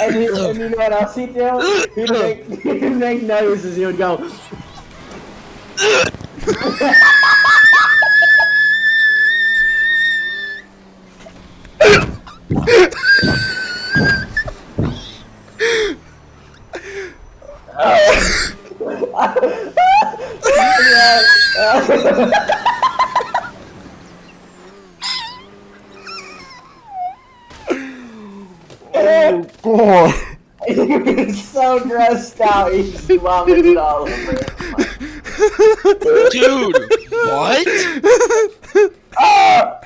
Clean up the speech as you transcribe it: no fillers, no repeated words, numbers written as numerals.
And you know what else he'd do? He'd make noises. He would go. Oh god. He was so grossed out, he just vomited all over him. Dude, what? Ah!